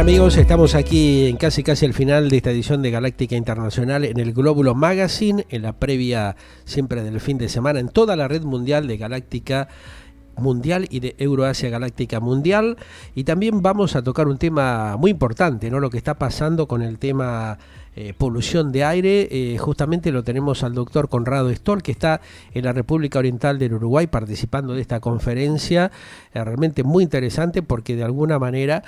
amigos, estamos aquí en casi el final de esta edición de Galáctica Internacional en el Glóbulo Magazine, en la previa siempre del fin de semana, en toda la red mundial de Galáctica Mundial y de Euroasia Galáctica Mundial. Y también vamos a tocar un tema muy importante, ¿no? Lo que está pasando con el tema polución de aire. Justamente lo tenemos al doctor Conrado Stoll, que está en la República Oriental del Uruguay participando de esta conferencia, realmente muy interesante porque de alguna manera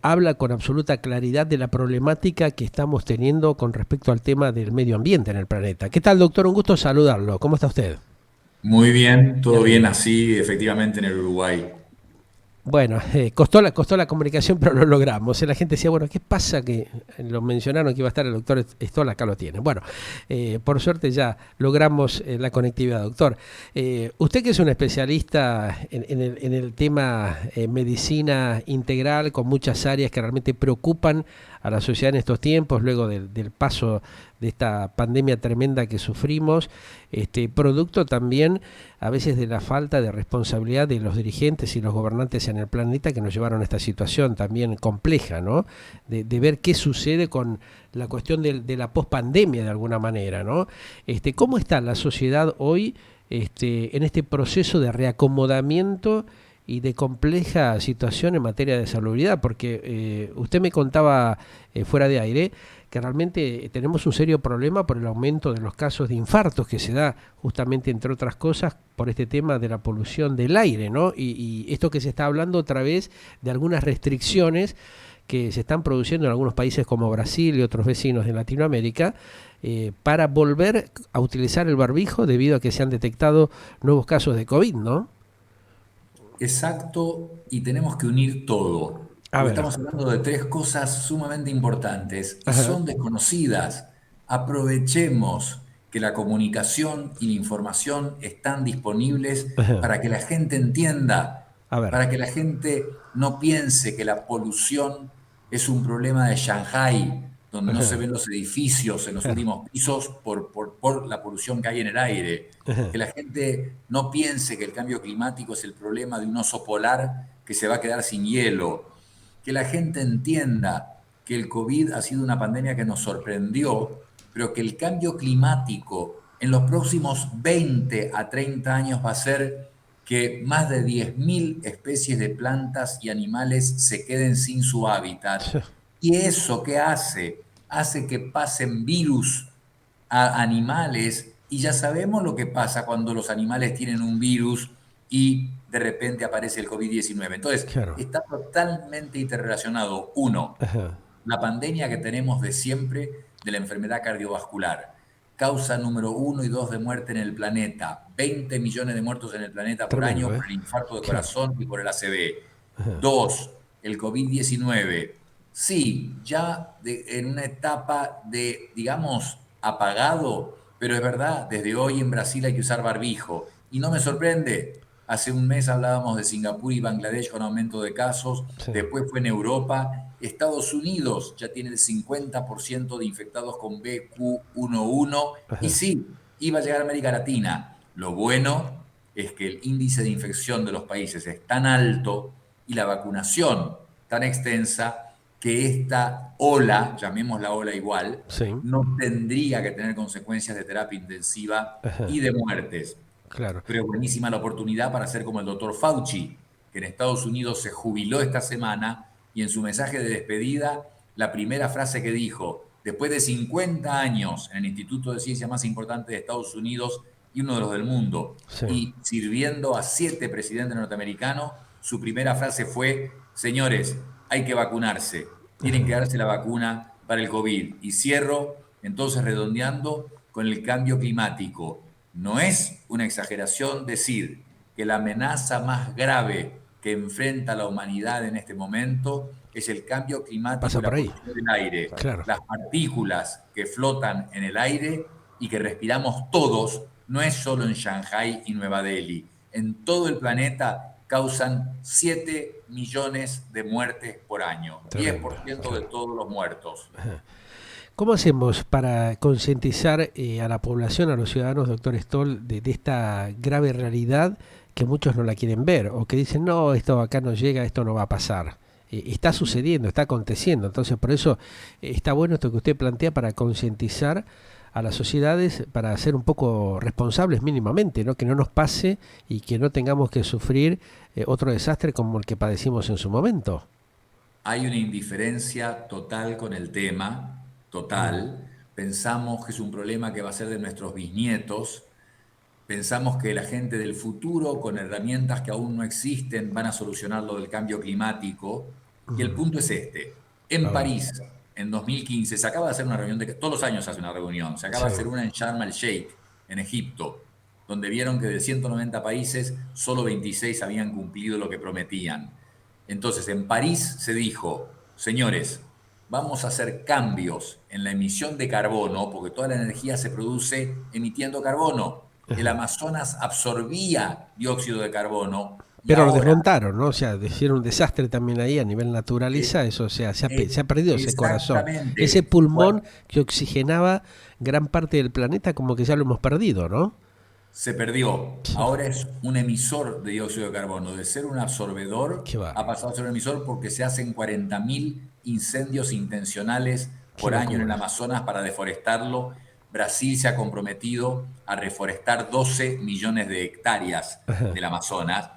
habla con absoluta claridad de la problemática que estamos teniendo con respecto al tema del medio ambiente en el planeta. ¿Qué tal, doctor? Un gusto saludarlo. ¿Cómo está usted? Muy bien, todo bien así, efectivamente en el Uruguay. Bueno, costó la comunicación, pero lo logramos. La gente decía, bueno, ¿qué pasa? Que lo mencionaron que iba a estar el doctor Stoll, acá lo tiene. Bueno, por suerte ya logramos la conectividad, doctor. Usted que es un especialista en el tema medicina integral, con muchas áreas que realmente preocupan a la sociedad en estos tiempos, luego del paso de esta pandemia tremenda que sufrimos, producto también a veces de la falta de responsabilidad de los dirigentes y los gobernantes en el planeta que nos llevaron a esta situación también compleja, ¿no? De ver qué sucede con la cuestión de la pospandemia de alguna manera, ¿no? ¿Cómo está la sociedad hoy en este proceso de reacomodamiento y de compleja situación en materia de salubridad? Porque usted me contaba fuera de aire que realmente tenemos un serio problema por el aumento de los casos de infartos que se da justamente, entre otras cosas, por este tema de la polución del aire, ¿no? Y esto que se está hablando otra vez de algunas restricciones que se están produciendo en algunos países como Brasil y otros vecinos de Latinoamérica, para volver a utilizar el barbijo debido a que se han detectado nuevos casos de COVID, ¿no? Exacto, y tenemos que unir todo, A porque ver. estamos hablando de tres cosas sumamente importantes y Ajá. son desconocidas. Aprovechemos que la comunicación y la información están disponibles Ajá. para que la gente entienda, A ver. para que la gente no piense que la polución es un problema de Shanghái, donde no se Ajá. ven los edificios en los Claro. últimos pisos por la polución que hay en el aire. Ajá. Que la gente no piense que el cambio climático es el problema de un oso polar que se va a quedar sin hielo, que la gente entienda que el COVID ha sido una pandemia que nos sorprendió, pero que el cambio climático en los próximos 20 a 30 años va a ser que más de 10.000 especies de plantas y animales se queden sin su hábitat. ¿Y eso qué hace? Hace que pasen virus a animales y ya sabemos lo que pasa cuando los animales tienen un virus y de repente aparece el COVID-19. Entonces, Claro. está totalmente interrelacionado. Uno, Ajá. la pandemia que tenemos de siempre de la enfermedad cardiovascular. Causa número 1 y 2 de muerte en el planeta. 20 millones de muertos en el planeta por Tremendo, año ¿eh? por el infarto de Claro. corazón y por el ACV. Ajá. Dos, el COVID-19. Sí, ya en una etapa de, digamos, apagado, pero es verdad, desde hoy en Brasil hay que usar barbijo. Y no me sorprende, hace un mes hablábamos de Singapur y Bangladesh con aumento de casos, Sí. después fue en Europa, Estados Unidos ya tiene el 50% de infectados con BQ11 y Ajá. sí, iba a llegar a América Latina. Lo bueno es que el índice de infección de los países es tan alto y la vacunación tan extensa que esta ola, llamémosla ola igual, Sí. no tendría que tener consecuencias de terapia intensiva Ajá. y de muertes. Claro. Pero es buenísima la oportunidad para hacer como el doctor Fauci, que en Estados Unidos se jubiló esta semana y en su mensaje de despedida, la primera frase que dijo, después de 50 años en el instituto de ciencia más importante de Estados Unidos y uno de los del mundo, Sí. y sirviendo a 7 presidentes norteamericanos, su primera frase fue, señores, hay que vacunarse, tienen que Ajá. darse la vacuna para el COVID. Y cierro entonces redondeando con el cambio climático. No es una exageración decir que la amenaza más grave que enfrenta la humanidad en este momento es el cambio climático Pasa y la por ahí. polución del aire. Claro. Las partículas que flotan en el aire y que respiramos todos, no es solo en Shanghái y Nueva Delhi. En todo el planeta causan 7 millones de muertes por año, Tremendo. 10% de Claro. todos los muertos. ¿Cómo hacemos para concientizar a la población, a los ciudadanos, doctor Stoll, de esta grave realidad que muchos no la quieren ver o que dicen, no, esto acá no llega, esto no va a pasar? está sucediendo, está aconteciendo. Entonces, por eso está bueno esto que usted plantea para concientizar a las sociedades, para ser un poco responsables mínimamente, ¿no? Que no nos pase y que no tengamos que sufrir otro desastre como el que padecimos en su momento. Hay una indiferencia total con el tema, Mm. total. Pensamos que es un problema que va a ser de nuestros bisnietos. Pensamos que la gente del futuro, con herramientas que aún no existen, van a solucionar lo del cambio climático. Y el Mm. punto es este. A En ver, París, en 2015, se acaba de hacer una reunión, todos los años se hace una reunión, se acaba sí. de hacer una en Sharm el Sheikh, en Egipto, donde vieron que de 190 países, solo 26 habían cumplido lo que prometían. Entonces, en París se dijo, señores, vamos a hacer cambios en la emisión de carbono, porque toda la energía se produce emitiendo carbono. El Ajá. Amazonas absorbía dióxido de carbono y Pero lo ahora desmontaron, ¿no? O sea, hicieron un desastre también ahí a nivel eh, naturaliza, eso, o sea, eh, se ha perdido ese corazón. Ese exactamente. pulmón que oxigenaba gran parte del planeta, como que ya lo hemos perdido, ¿no? Se perdió. Ahora es un emisor de dióxido de carbono. De ser un absorbedor, Qué ha bárbaro, pasado a ser un emisor porque se hacen 40.000 incendios intencionales qué por año en el locura. Amazonas para deforestarlo. Brasil se ha comprometido a reforestar 12 millones de hectáreas Ajá, del Amazonas.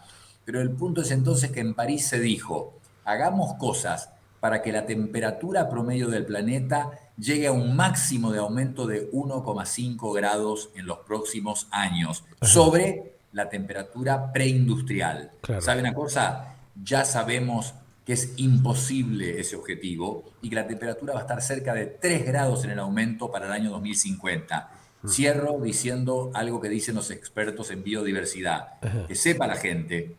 Pero el punto es entonces que en París se dijo, hagamos cosas para que la temperatura promedio del planeta llegue a un máximo de aumento de 1,5 grados en los próximos años ajá, sobre la temperatura preindustrial. claro. ¿Sabe una cosa? Ya sabemos que es imposible ese objetivo y que la temperatura va a estar cerca de 3 grados en el aumento para el año 2050. Mm. Cierro diciendo algo que dicen los expertos en biodiversidad. Ajá, Que sepa la gente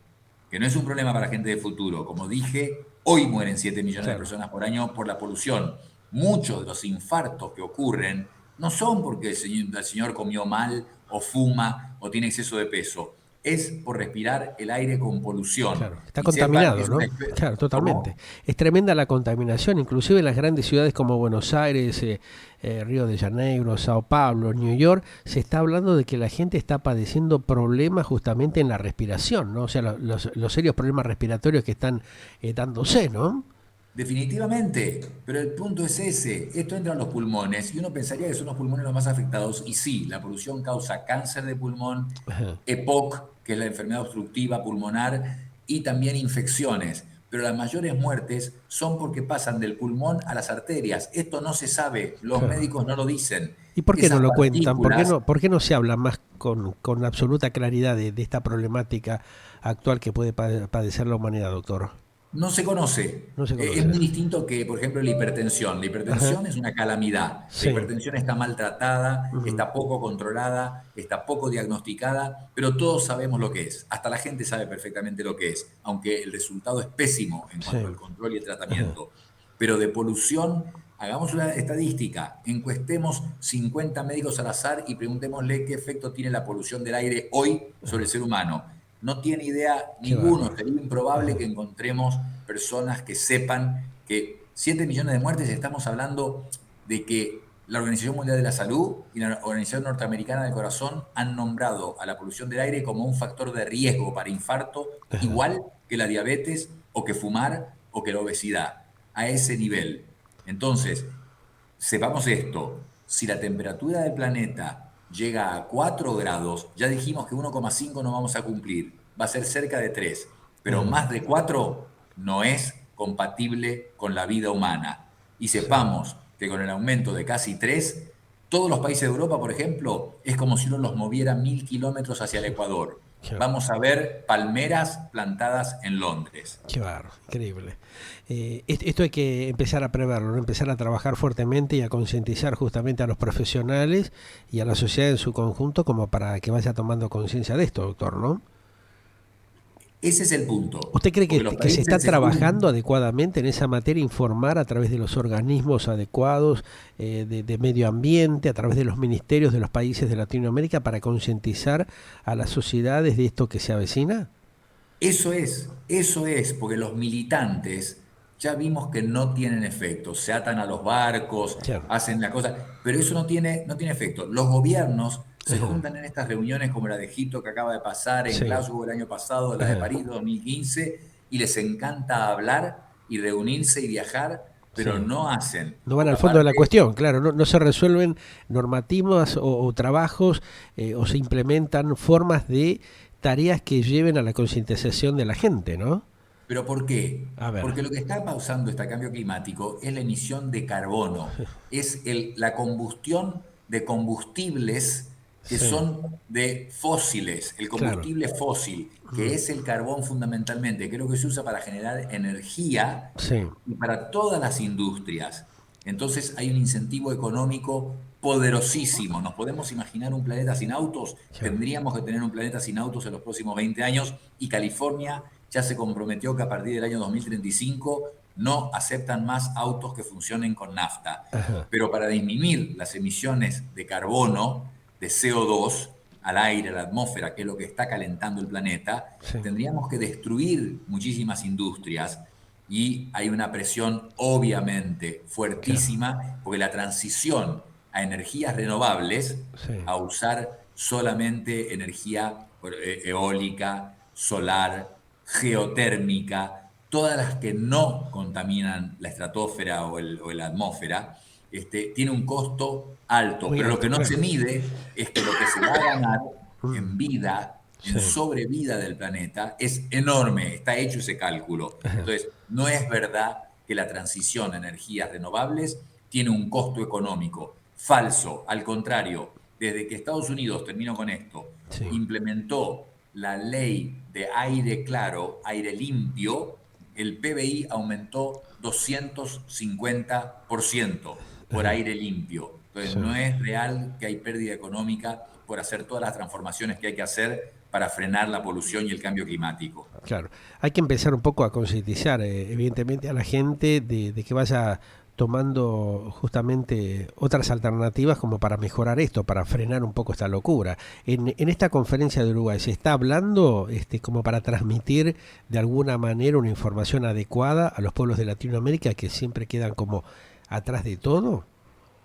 que no es un problema para la gente de futuro. Como dije, hoy mueren 7 millones de claro. personas por año por la polución. Muchos de los infartos que ocurren no son porque el señor comió mal o fuma o tiene exceso de peso. Es por respirar el aire con polución. Claro, está Y sepan que contaminado, es una... ¿no? Claro, totalmente. ¿Cómo? Es tremenda la contaminación, inclusive en las grandes ciudades como Buenos Aires, Río de Janeiro, Sao Paulo, New York, se está hablando de que la gente está padeciendo problemas justamente en la respiración, ¿no? O sea, los serios problemas respiratorios que están dándose, ¿no? Definitivamente, pero el punto es ese. Esto entra en los pulmones y uno pensaría que son los pulmones los más afectados. Y sí, la polución causa cáncer de pulmón, Ajá, EPOC, que es la enfermedad obstructiva pulmonar, y también infecciones. Pero las mayores muertes son porque pasan del pulmón a las arterias. Esto no se sabe, los claro. médicos no lo dicen. ¿Y por qué no Esas lo cuentan? partículas Por qué no se habla más con absoluta claridad de esta problemática actual que puede padecer la humanidad, doctor? no se conoce. No se Es conoce. muy distinto que, por ejemplo, la hipertensión. La Ajá, hipertensión es una calamidad. La sí. hipertensión está maltratada, Ujú. está poco controlada, está poco diagnosticada, pero todos sabemos lo que es. Hasta la gente sabe perfectamente lo que es, aunque el resultado es pésimo en Sí. cuanto al control y el Ajá. tratamiento. Pero de polución, hagamos una estadística, encuestemos 50 médicos al azar y preguntémosle qué efecto tiene la polución del aire hoy sobre el ser humano. No tiene idea Qué ninguno. bárbaro. Sería improbable Ajá. que encontremos personas que sepan que 7 millones de muertes, estamos hablando de que la Organización Mundial de la Salud y la Organización Norteamericana del Corazón han nombrado a la polución del aire como un factor de riesgo para infarto, Ajá. igual que la diabetes o que fumar o que la obesidad, a ese nivel. Entonces, sepamos esto, si la temperatura del planeta llega a 4 grados, ya dijimos que 1,5 no vamos a cumplir, va a ser cerca de 3, pero Ajá. más de 4 no es compatible con la vida humana. Y Sí. sepamos que con el aumento de casi 3, todos los países de Europa, por ejemplo, es como si uno los moviera 1.000 kilómetros hacia el Ecuador. Qué, Vamos a ver palmeras plantadas en Londres. qué bárbaro. Increíble. Esto hay que empezar a preverlo, ¿no? Empezar a trabajar fuertemente y a concientizar justamente a los profesionales y a la sociedad en su conjunto como para que vaya tomando conciencia de esto, doctor, ¿no? Ese es el punto, ¿Usted cree porque los que se está países se trabajando juntan. adecuadamente en esa materia, informar a través de los organismos adecuados de medio ambiente, a través de los ministerios de los países de Latinoamérica para concientizar a las sociedades de esto que se avecina? Eso es, porque los militantes ya vimos que no tienen efecto, se atan a los barcos, Claro. hacen la cosa, pero eso no tiene efecto. Los gobiernos se Ajá. juntan en estas reuniones como la de Egipto que acaba de pasar, en Sí. Glasgow el año pasado, la de Ajá. París 2015, y les encanta hablar, y reunirse y viajar, pero Sí. no hacen. No van al fondo de la Aparte, cuestión, claro, no, no se resuelven normativas o trabajos o se implementan formas de tareas que lleven a la concientización de la gente, ¿no? ¿pero por qué? A ver, Porque lo que está causando este cambio climático es la emisión de carbono, es la combustión de combustibles que sí, son de fósiles, el claro, combustible fósil, que es el carbón fundamentalmente, que es lo que se usa para generar energía sí, y para todas las industrias. Entonces hay un incentivo económico poderosísimo. ¿Nos podemos imaginar un planeta sin autos? claro, Tendríamos que tener un planeta sin autos en los próximos 20 años y California ya se comprometió que a partir del año 2035 no aceptan más autos que funcionen con nafta. ajá, Pero para disminuir las emisiones de carbono, de CO2, al aire, a la atmósfera, que es lo que está calentando el planeta, sí, tendríamos que destruir muchísimas industrias y hay una presión obviamente claro, fuertísima porque la transición a energías renovables, sí, a usar solamente energía eólica, solar, geotérmica, todas las que no contaminan la estratosfera o la atmósfera, tiene un costo alto, muy pero lo alto, que no claro, se mide es que lo que se va a ganar en vida, en sí, sobrevida del planeta, es enorme, está hecho ese cálculo. ajá, Entonces, no es verdad que la transición a energías renovables tiene un costo económico. Falso, al contrario, desde que Estados Unidos, termino con esto, sí, implementó la ley de aire claro, aire limpio, el PBI aumentó 250% por ajá, aire limpio. Entonces, sí. no es real que hay pérdida económica por hacer todas las transformaciones que hay que hacer para frenar la polución y el cambio climático. Claro, hay que empezar un poco a concientizar, evidentemente, a la gente de que vaya tomando justamente otras alternativas como para mejorar esto, para frenar un poco esta locura. En esta conferencia de Uruguay se está hablando como para transmitir de alguna manera una información adecuada a los pueblos de Latinoamérica que siempre quedan como atrás de todo.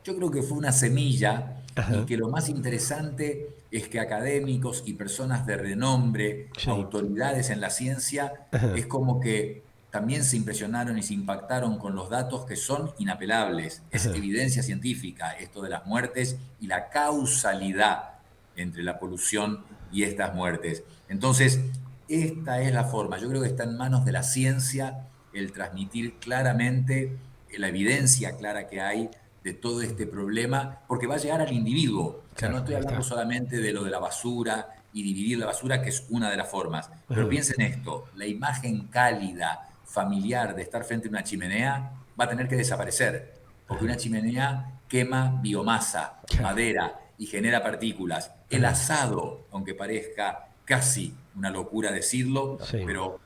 Yo creo que fue una semilla y Ajá, que lo más interesante es que académicos y personas de renombre, sí, autoridades en la ciencia, ajá, es como que también se impresionaron y se impactaron con los datos que son inapelables. Es ajá, evidencia científica esto de las muertes y la causalidad entre la polución y estas muertes. Entonces, esta es la forma. Yo creo que está en manos de la ciencia el transmitir claramente la evidencia clara que hay de todo este problema, porque va a llegar al individuo. O sea, no claro, estoy ahí hablando está. solamente de lo de la basura y dividir la basura, que es una de las formas. Pero Ajá, piensen esto, la imagen cálida, familiar de estar frente a una chimenea va a tener que desaparecer, porque una chimenea quema biomasa, claro, madera y genera partículas. El ajá, asado, aunque parezca casi una locura decirlo, sí, pero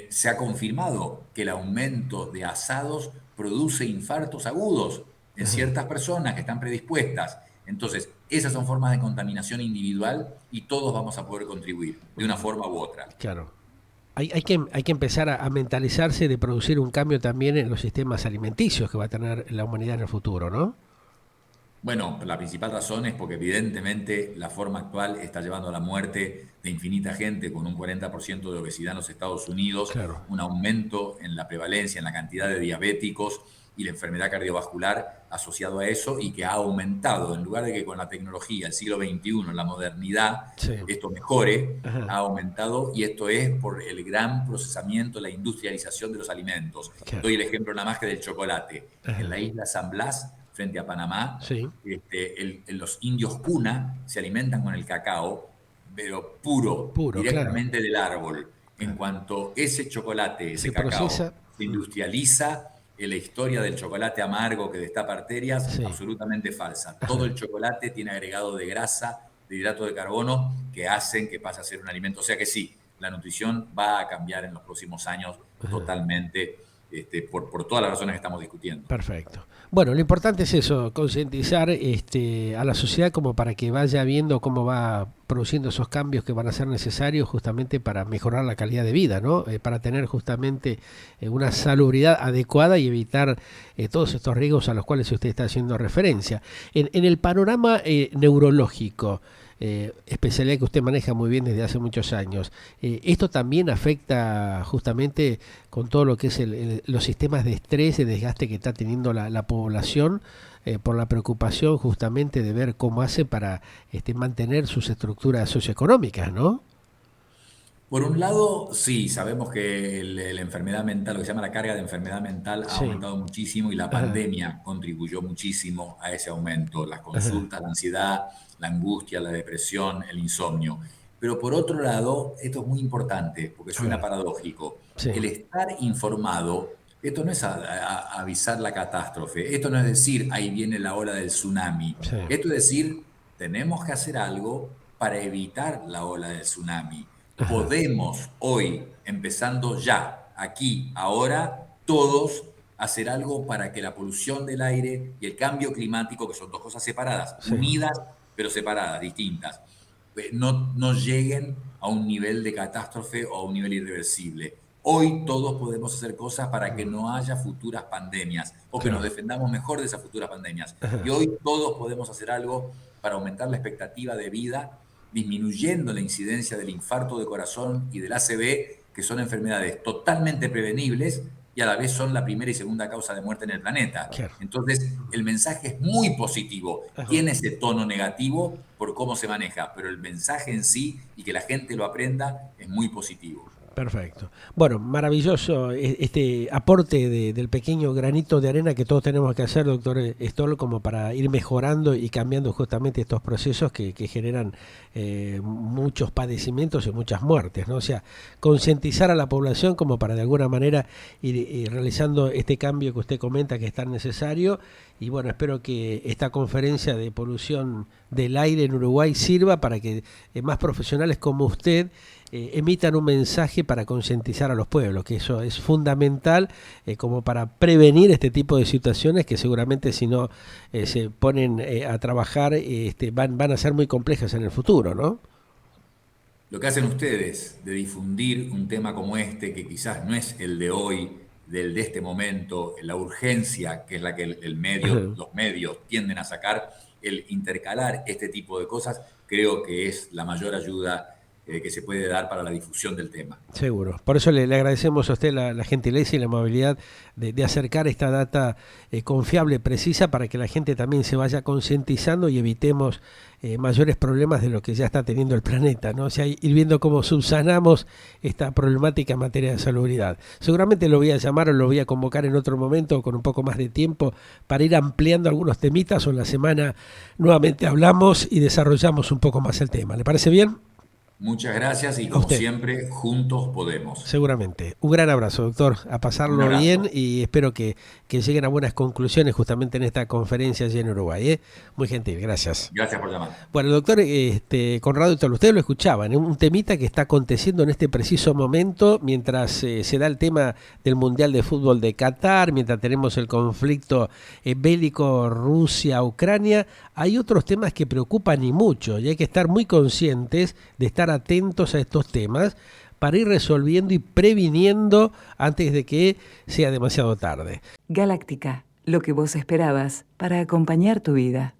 se ha confirmado que el aumento de asados produce infartos agudos en ajá, ciertas personas que están predispuestas. Entonces, esas son formas de contaminación individual y todos vamos a poder contribuir de una forma u otra. claro. Hay que empezar a mentalizarse de producir un cambio también en los sistemas alimenticios que va a tener la humanidad en el futuro, ¿no? Bueno, la principal razón es porque evidentemente la forma actual está llevando a la muerte de infinita gente con un 40% de obesidad en los Estados Unidos, Claro. un aumento en la prevalencia, en la cantidad de diabéticos y la enfermedad cardiovascular asociado a eso y que ha aumentado, en lugar de que con la tecnología, el siglo XXI, la modernidad, Sí. esto mejore, Ajá. ha aumentado y esto es por el gran procesamiento, la industrialización de los alimentos. Claro. Doy el ejemplo nada más que del chocolate. En Ajá. la isla San Blas, frente a Panamá, Sí. los indios cuna se alimentan con el cacao, pero puro, Puro, claro. directamente del árbol. En Claro. cuanto ese chocolate, ese Se cacao, procesa. se industrializa, la historia del chocolate amargo que destapa arterias, Sí. absolutamente falsa. Todo Ajá. el chocolate tiene agregado de grasa, de hidrato de carbono, que hacen que pase a ser un alimento. O sea que sí, la nutrición va a cambiar en los próximos años totalmente, por todas las razones que estamos discutiendo. Perfecto. Bueno, lo importante es eso, concientizar a la sociedad como para que vaya viendo cómo va produciendo esos cambios que van a ser necesarios justamente para mejorar la calidad de vida, ¿no? Para tener justamente una salubridad adecuada y evitar todos estos riesgos a los cuales usted está haciendo referencia. En el panorama neurológico, especialidad que usted maneja muy bien desde hace muchos años. Esto también afecta justamente con todo lo que es los sistemas de estrés y desgaste que está teniendo la población, por la preocupación justamente de ver cómo hace para mantener sus estructuras socioeconómicas, ¿no? Por un lado, sí, sabemos que la enfermedad mental, lo que se llama la carga de enfermedad mental, ha Sí. aumentado muchísimo y la Ajá. pandemia contribuyó muchísimo a ese aumento. Las Ajá. consultas, la ansiedad, la angustia, la depresión, el insomnio. Pero por otro lado, esto es muy importante porque A suena ver. paradójico. Sí. El estar informado, esto no es avisar la catástrofe, esto no es decir, ahí viene la ola del tsunami. Sí. Esto es decir, tenemos que hacer algo para evitar la ola del tsunami. Ajá. Podemos hoy, empezando ya, aquí, ahora, todos hacer algo para que la polución del aire y el cambio climático, que son dos cosas separadas, Sí. unidas pero separadas, distintas, no lleguen a un nivel de catástrofe o a un nivel irreversible. Hoy todos podemos hacer cosas para que no haya futuras pandemias o que nos Claro. defendamos mejor de esas futuras pandemias. Y Ajá. hoy todos podemos hacer algo para aumentar la expectativa de vida, disminuyendo la incidencia del infarto de corazón y del ACV, que son enfermedades totalmente prevenibles y a la vez son la primera y segunda causa de muerte en el planeta. Claro. Entonces, el mensaje es muy positivo. Ajá. Tiene ese tono negativo por cómo se maneja, pero el mensaje en sí y que la gente lo aprenda es muy positivo. Perfecto. Bueno, maravilloso este aporte del pequeño granito de arena que todos tenemos que hacer, doctor Stoll, como para ir mejorando y cambiando justamente estos procesos que generan muchos padecimientos y muchas muertes, ¿no? O sea, concientizar a la población como para de alguna manera ir realizando este cambio que usted comenta que es tan necesario. Y bueno, espero que esta conferencia de polución del aire en Uruguay sirva para que más profesionales como usted emitan un mensaje para concientizar a los pueblos, que eso es fundamental como para prevenir este tipo de situaciones que seguramente si no se ponen a trabajar van a ser muy complejas en el futuro, ¿no? Lo que hacen ustedes de difundir un tema como este, que quizás no es el de hoy, del de este momento, la urgencia, que es la que los medios tienden a sacar, el intercalar este tipo de cosas, creo que es la mayor ayuda que se puede dar para la difusión del tema. Seguro. Por eso le agradecemos a usted la gentileza y la amabilidad de acercar esta data confiable, precisa, para que la gente también se vaya concientizando y evitemos mayores problemas de lo que ya está teniendo el planeta, ¿no? O sea, ir viendo cómo subsanamos esta problemática en materia de salubridad. Seguramente lo voy a llamar o lo voy a convocar en otro momento con un poco más de tiempo para ir ampliando algunos temitas, o en la semana nuevamente hablamos y desarrollamos un poco más el tema. ¿Le parece bien? Muchas gracias y A como usted. siempre, juntos podemos. Seguramente. Un gran abrazo, doctor. A Un pasarlo bien abrazo. y espero que lleguen a buenas conclusiones justamente en esta conferencia allí en Uruguay. Muy gentil, gracias. Gracias por llamar. Bueno, doctor Conrado, ustedes lo escuchaban, un temita que está aconteciendo en este preciso momento, mientras se da el tema del Mundial de Fútbol de Qatar, mientras tenemos el conflicto bélico Rusia-Ucrania. Hay otros temas que preocupan y mucho, y hay que estar muy conscientes de estar atentos a estos temas para ir resolviendo y previniendo antes de que sea demasiado tarde. Galáctica, lo que vos esperabas para acompañar tu vida.